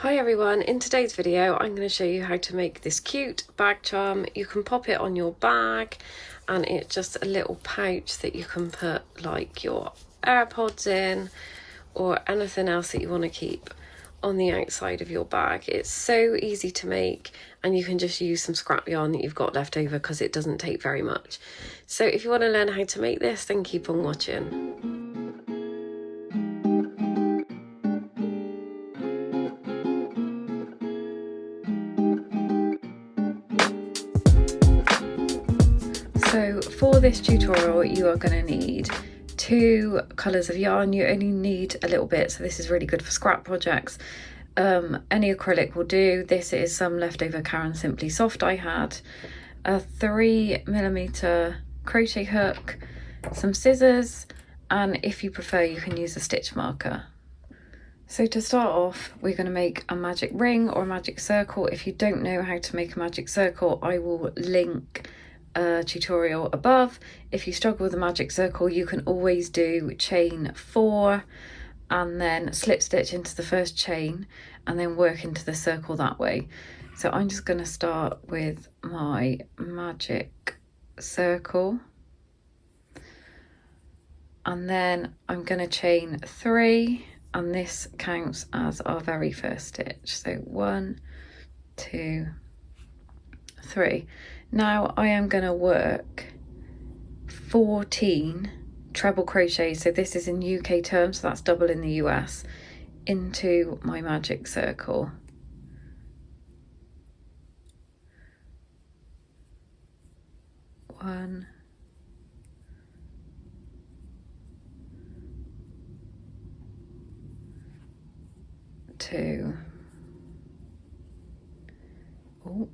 Hi everyone, in today's video I'm going to show you how to make this cute bag charm. You can pop it on your bag and it's just a little pouch that you can put like your AirPods in or anything else that you want to keep on the outside of your bag. It's so easy to make and you can just use some scrap yarn that you've got left over because it doesn't take very much. So if you want to learn how to make this, then keep on watching. So for this tutorial you are going to need 2 colours of yarn. You only need a little bit, so this is really good for scrap projects. Any acrylic will do. This is some leftover Karen Simply Soft I had, a 3mm crochet hook, some scissors, and if you prefer you can use a stitch marker. So to start off we're going to make a magic ring or a magic circle. If you don't know how to make a magic circle, I will link a tutorial above. If you struggle with a magic circle you can always do chain 4 and then slip stitch into the first chain and then work into the circle that way. So I'm just going to start with my magic circle and then I'm going to chain 3 and this counts as our very first stitch. So 1, 2, 3. Now I am going to work 14 treble crochets, so this is in UK terms, so that's double in the US, into my magic circle. One, two, oh,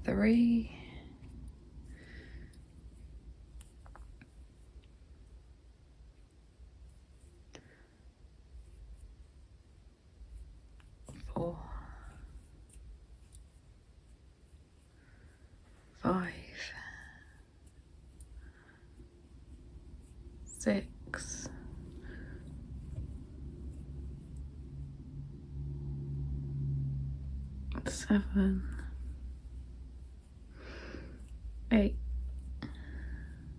3, 4, 5, 6, 7, 8, 9, 10,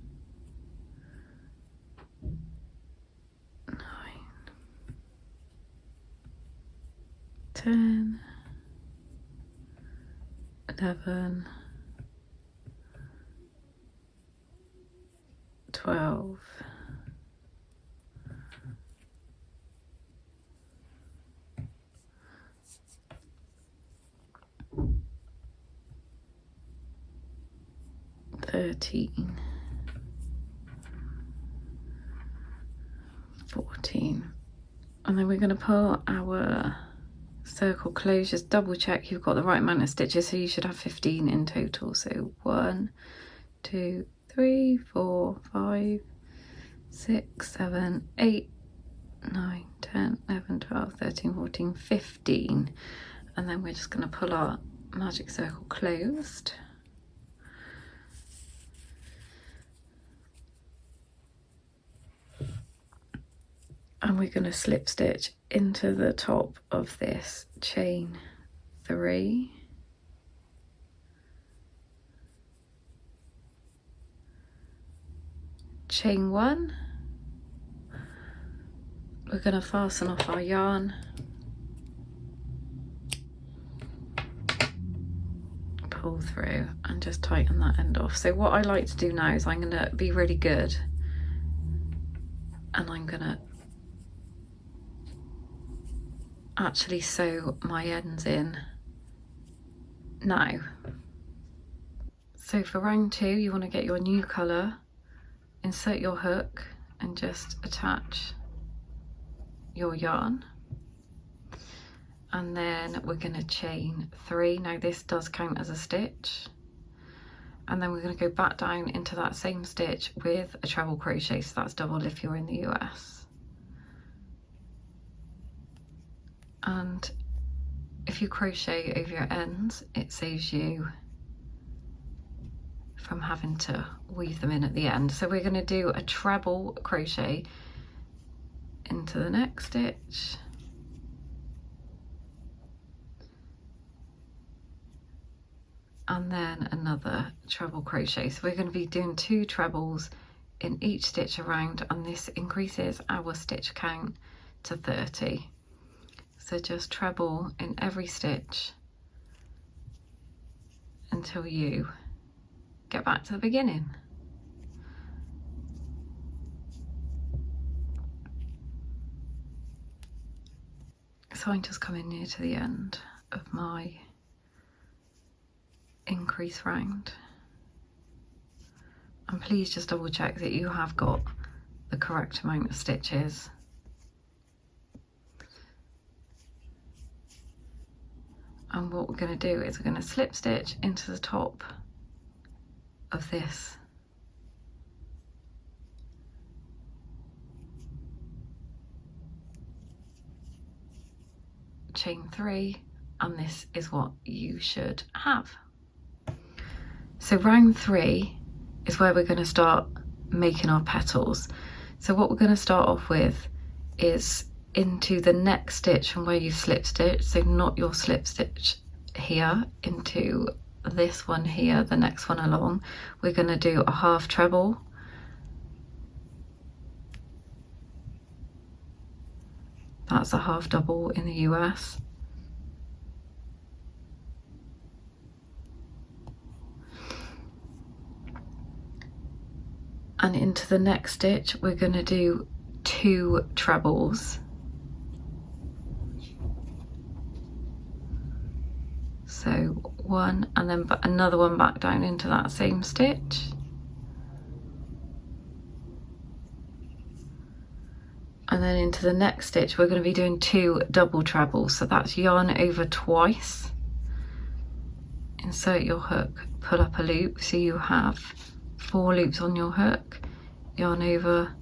11, 12, 13, 14, and then we're going to pull our circle close. Just double check you've got the right amount of stitches, so you should have 15 in total. So 1, 2, 3, 4, 5, 6, 7, 8, 9, 10, 11, 12, 13, 14, 15, and then we're just going to pull our magic circle closed. And we're going to slip stitch into the top of this chain 3, chain 1, we're going to fasten off our yarn, pull through and just tighten that end off. So what I like to do now is I'm going to be really good and I'm going to actually sew my ends in now. So for round 2 you want to get your new colour, insert your hook and just attach your yarn, and then we're going to chain 3. Now this does count as a stitch, and then we're going to go back down into that same stitch with a treble crochet, so that's double if you're in the US. And if you crochet over your ends it saves you from having to weave them in at the end. So we're going to do a treble crochet into the next stitch, and then another treble crochet. So we're going to be doing 2 trebles in each stitch around, and this increases our stitch count to 30. So just treble in every stitch until you get back to the beginning. So I'm just coming near to the end of my increase round, and please just double check that you have got the correct amount of stitches. And what we're going to do is we're going to slip stitch into the top of this chain 3, and this is what you should have. So round 3 is where we're going to start making our petals. So what we're going to start off with is into the next stitch from where you slip stitch, so not your slip stitch here, into this one here, the next one along. We're going to do a half treble, that's a half double in the US. And into the next stitch we're going to do 2 trebles. So one, and then another one back down into that same stitch. And then into the next stitch we're going to be doing 2 double trebles, so that's yarn over twice, insert your hook, pull up a loop, so you have 4 loops on your hook, yarn over,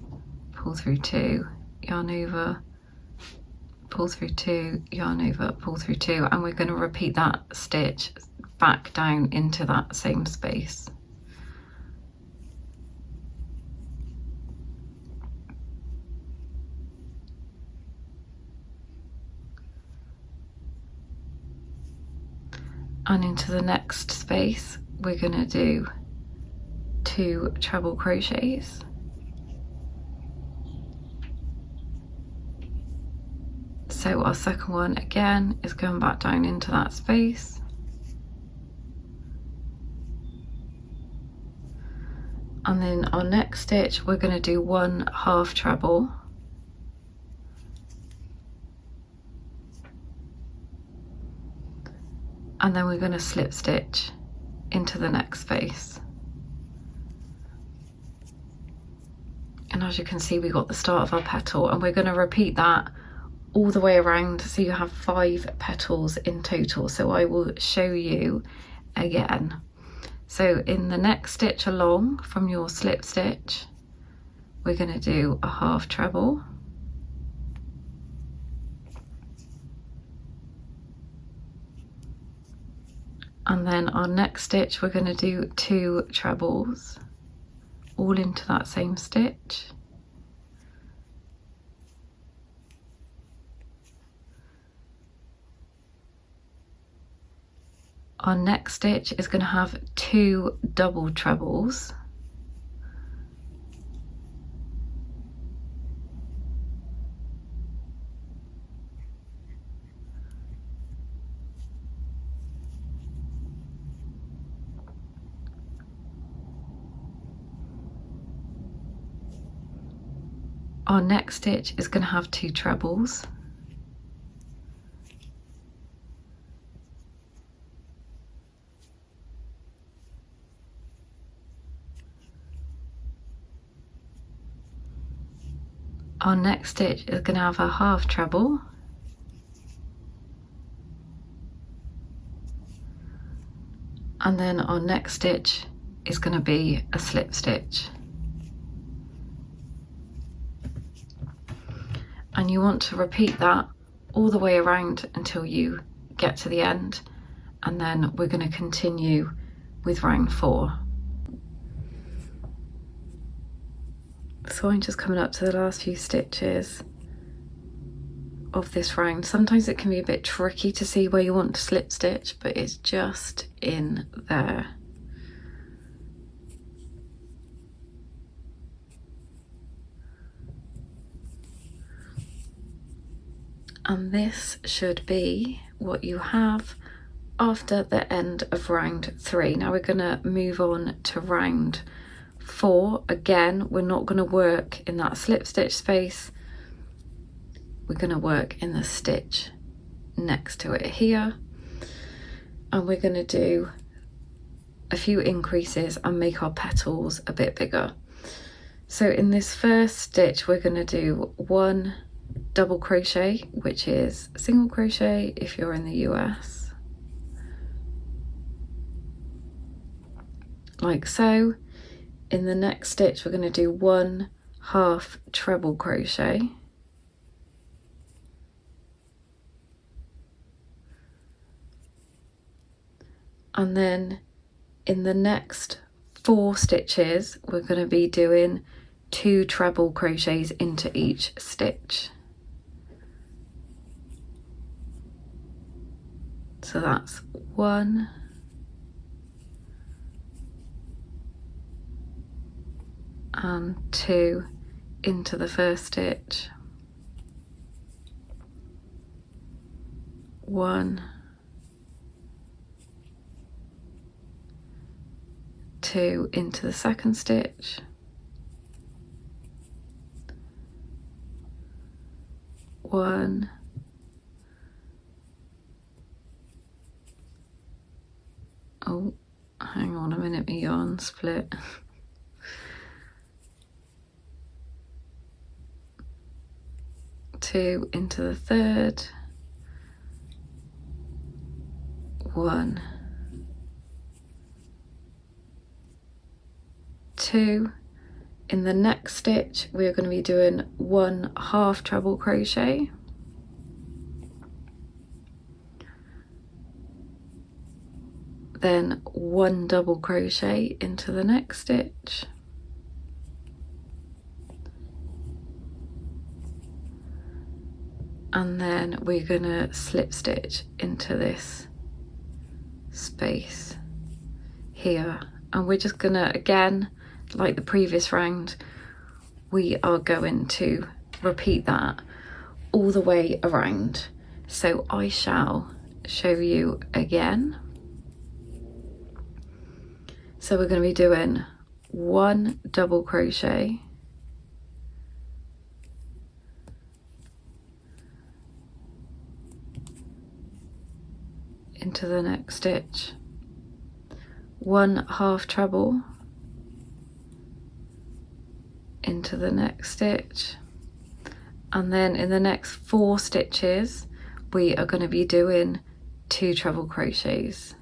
pull through 2, yarn over, pull through 2, yarn over, pull through 2, and we're going to repeat that stitch back down into that same space. And into the next space we're going to do 2 treble crochets. So our second one again is going back down into that space, and then our next stitch we're going to do 1 half treble, and then we're going to slip stitch into the next space. And as you can see, we got the start of our petal, and we're going to repeat that all the way around, so you have 5 petals in total. So I will show you again. So in the next stitch along from your slip stitch we're going to do a half treble, and then our next stitch we're going to do 2 trebles all into that same stitch. Our next stitch is going to have 2 double trebles, our next stitch is going to have 2 trebles, our next stitch is going to have a half treble, and then our next stitch is going to be a slip stitch. And you want to repeat that all the way around until you get to the end, and then we're going to continue with round 4. So I'm just coming up to the last few stitches, of this round. Sometimes it can be a bit tricky to see where you want to slip stitch, but it's just in there. And this should be what you have after the end of round 3. Now we're going to move on to round 4. Again, we're not going to work in that slip stitch space. We're going to work in the stitch next to it here. And we're going to do a few increases and make our petals a bit bigger. So in this first stitch, we're going to do 1 double crochet, which is single crochet if you're in the US, like so. In the next stitch, we're going to do 1 half treble crochet, and then in the next 4 stitches, we're going to be doing 2 treble crochets into each stitch. So that's 1, and 2 into the first stitch, 1, 2 into the second stitch, 1, oh, hang on a minute, my yarn split. 2 into the third, 1, 2. In the next stitch, we're going to be doing 1 half treble crochet, then 1 double crochet into the next stitch, and then we're going to slip stitch into this space here. And we're just gonna, again, like the previous round, we are going to repeat that all the way around. So I shall show you again. So we're going to be doing 1 double crochet, into the next stitch, 1 half treble into the next stitch, and then in the next 4 stitches we are going to be doing 2 treble crochets.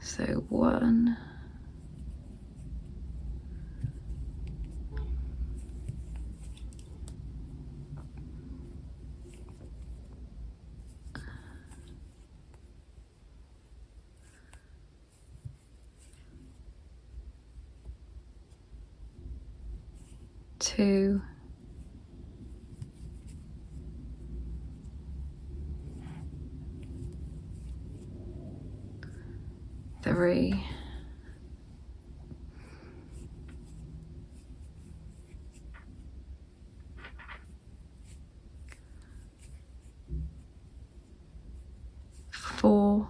So 1, 2, 3, 4,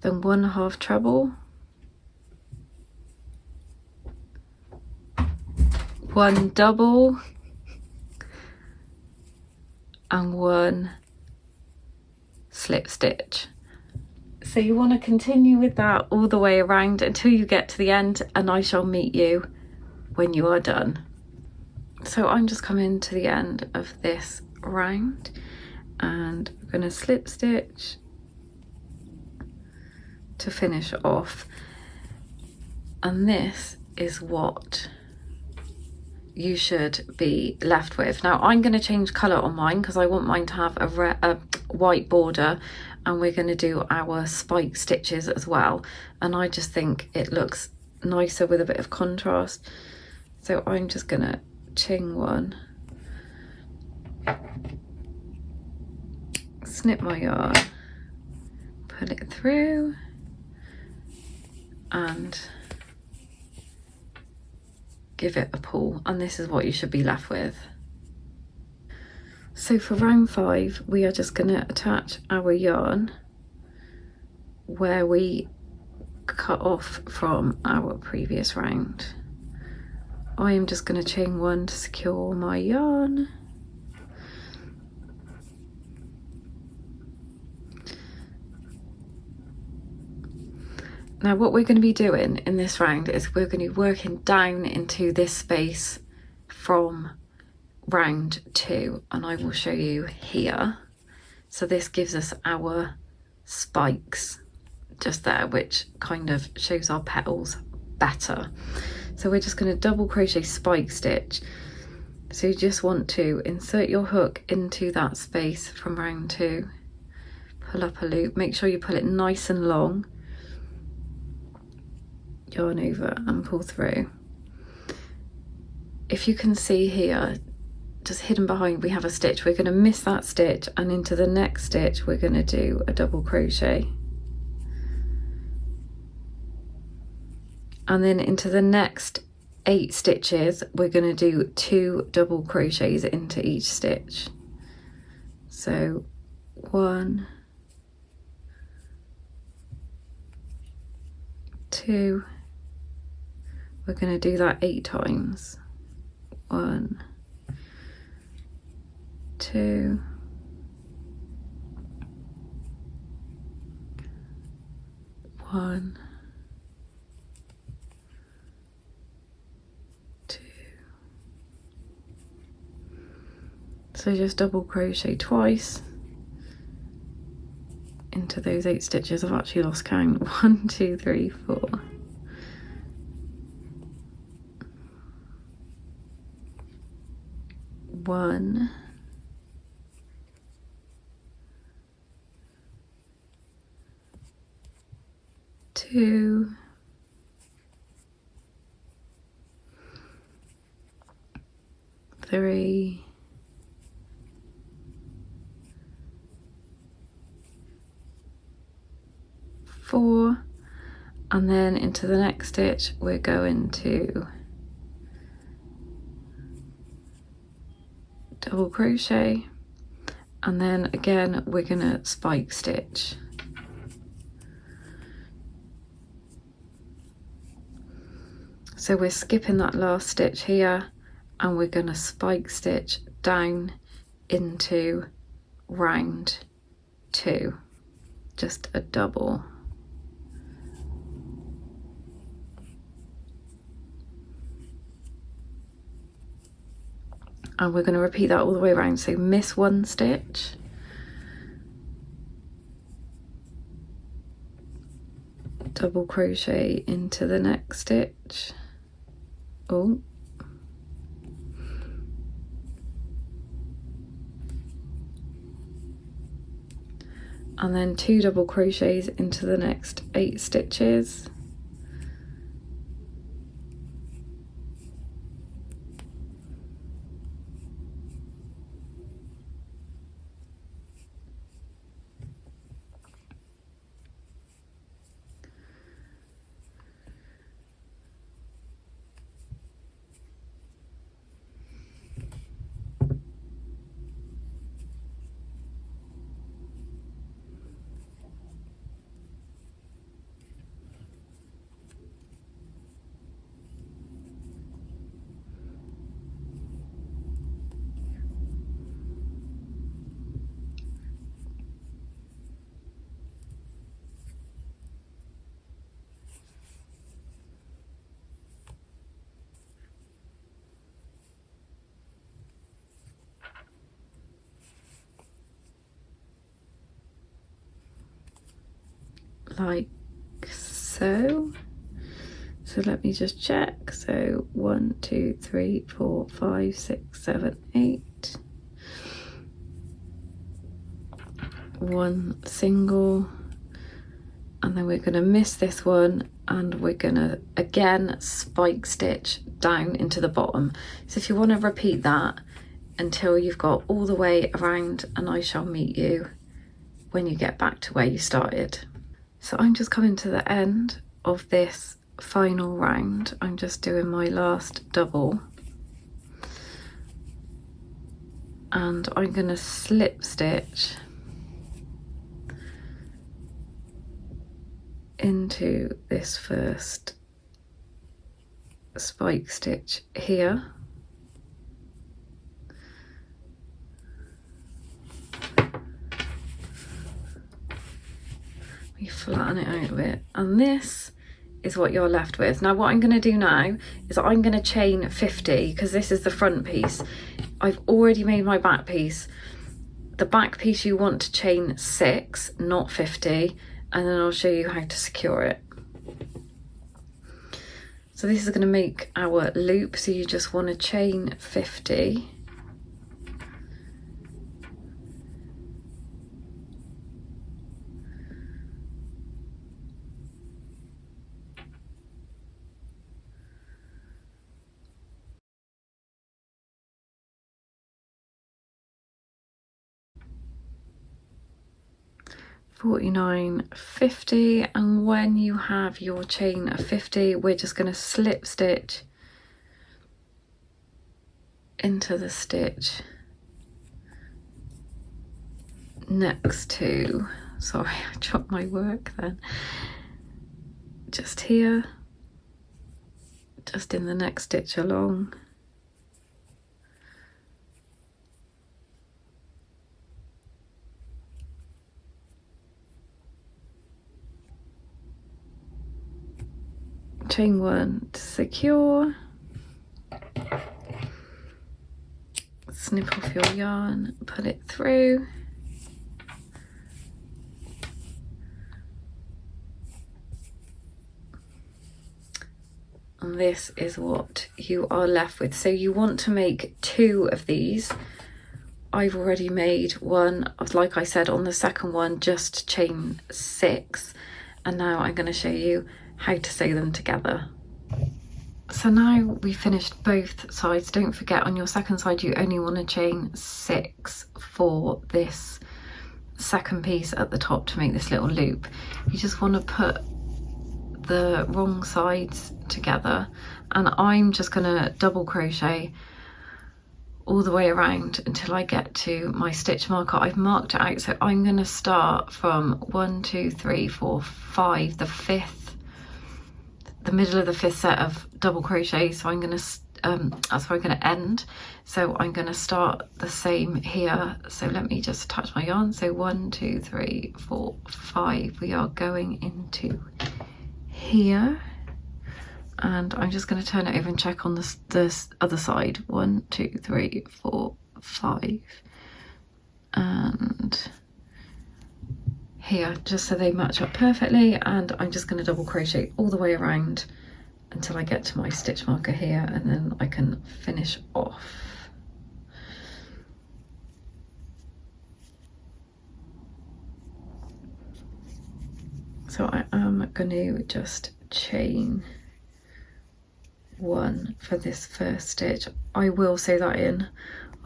then 1 half treble, 1 double, and 1 slip stitch. So you want to continue with that all the way around until you get to the end, and I shall meet you when you are done. So I'm just coming to the end of this round, and we're going to slip stitch to finish off, and this is what you should be left with. Now I'm going to change colour on mine because I want mine to have a white border, and we're going to do our spike stitches as well, and I just think it looks nicer with a bit of contrast. So I'm just gonna chain one, snip my yarn, pull it through, and give it a pull, and this is what you should be left with. So for round 5, we are just going to attach our yarn where we cut off from our previous round. I am just going to chain one to secure my yarn. Now what we're going to be doing in this round is we're going to be working down into this space from round 2, and I will show you here. So this gives us our spikes just there, which kind of shows our petals better. So we're just going to double crochet spike stitch. So you just want to insert your hook into that space from round 2, pull up a loop, make sure you pull it nice and long, yarn over and pull through. If you can see here, just hidden behind, we have a stitch. We're going to miss that stitch, and into the next stitch we're going to do a double crochet, and then into the next 8 stitches we're going to do 2 double crochets into each stitch. So 1, 2, we're going to do that 8 times. 1, 2, 1, 2. So just double crochet twice into those 8 stitches. I've actually lost count. 1, 2, 3, 4. 1, 2, 3, 4, and then into the next stitch we're going to double crochet, and then again we're gonna spike stitch. So we're skipping that last stitch here, and we're gonna spike stitch down into round 2, just a double. And we're going to repeat that all the way around. So miss 1 stitch, double crochet into the next stitch, oh, and then 2 double crochets into the next 8 stitches, like so. So let me just check. So 1, 2, 3, 4, 5, 6, 7, 8. 1 single, and then we're going to miss this one and we're gonna again spike stitch down into the bottom. So if you want to repeat that until you've got all the way around, and I shall meet you when you get back to where you started. So I'm just coming to the end of this final round. I'm just doing my last double, and I'm going to slip stitch into this first spike stitch here. We flatten it out a bit, and this is what you're left with. Now what I'm going to do now is I'm going to chain 50, because this is the front piece. I've already made my back piece. The back piece you want to chain 6, not 50, and then I'll show you how to secure it. So this is going to make our loop, so you just want to chain 50. $49.50, and when you have your chain of 50, we're just going to slip stitch into the stitch next to, sorry, I dropped my work then, just here, just in the next stitch along. Chain 1 to secure, snip off your yarn, pull it through, and this is what you are left with. So you want to make 2 of these. I've already made one, like I said, on the second one, just chain 6, and now I'm going to show you how to sew them together. So now we finished both sides. Don't forget, on your second side you only want to chain 6 for this second piece at the top to make this little loop. You just want to put the wrong sides together, and I'm just going to double crochet all the way around until I get to my stitch marker. I've marked it out, so I'm going to start from 1, 2, 3, 4, 5, the middle of the 5th set of double crochet. So I'm going to that's where I'm going to end. So I'm going to start the same here. So let me just attach my yarn. So 1, 2, 3, 4, 5, we are going into here, and I'm just going to turn it over and check on this other side. 1, 2, 3, 4, 5, and here, just so they match up perfectly. And I'm just going to double crochet all the way around until I get to my stitch marker here, and then I can finish off. So I am going to just chain 1 for this first stitch. I will sew that in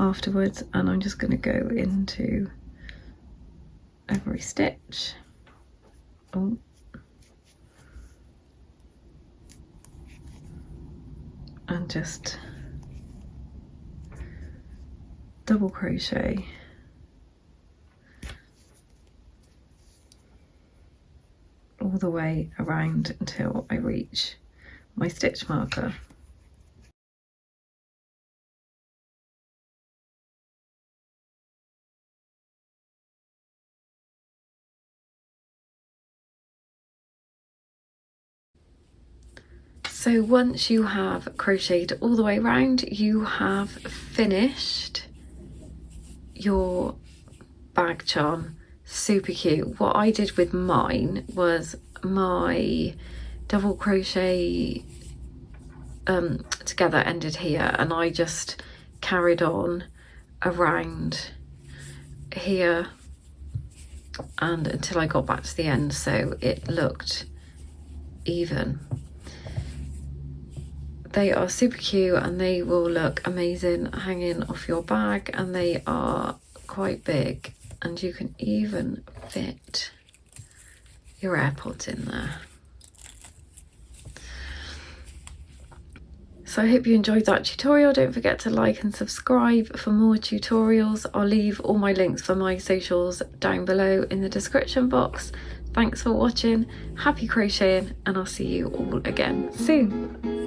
afterwards, and I'm just going to go into every stitch. Oh. And just double crochet all the way around until I reach my stitch marker. So once you have crocheted all the way around, you have finished your bag charm. Super cute. What I did with mine was my double crochet together ended here, and I just carried on around here and until I got back to the end, so it looked even. They are super cute and they will look amazing hanging off your bag, and they are quite big, and you can even fit your AirPods in there. So I hope you enjoyed that tutorial. Don't forget to like and subscribe for more tutorials. I'll leave all my links for my socials down below in the description box. Thanks for watching, happy crocheting, and I'll see you all again soon.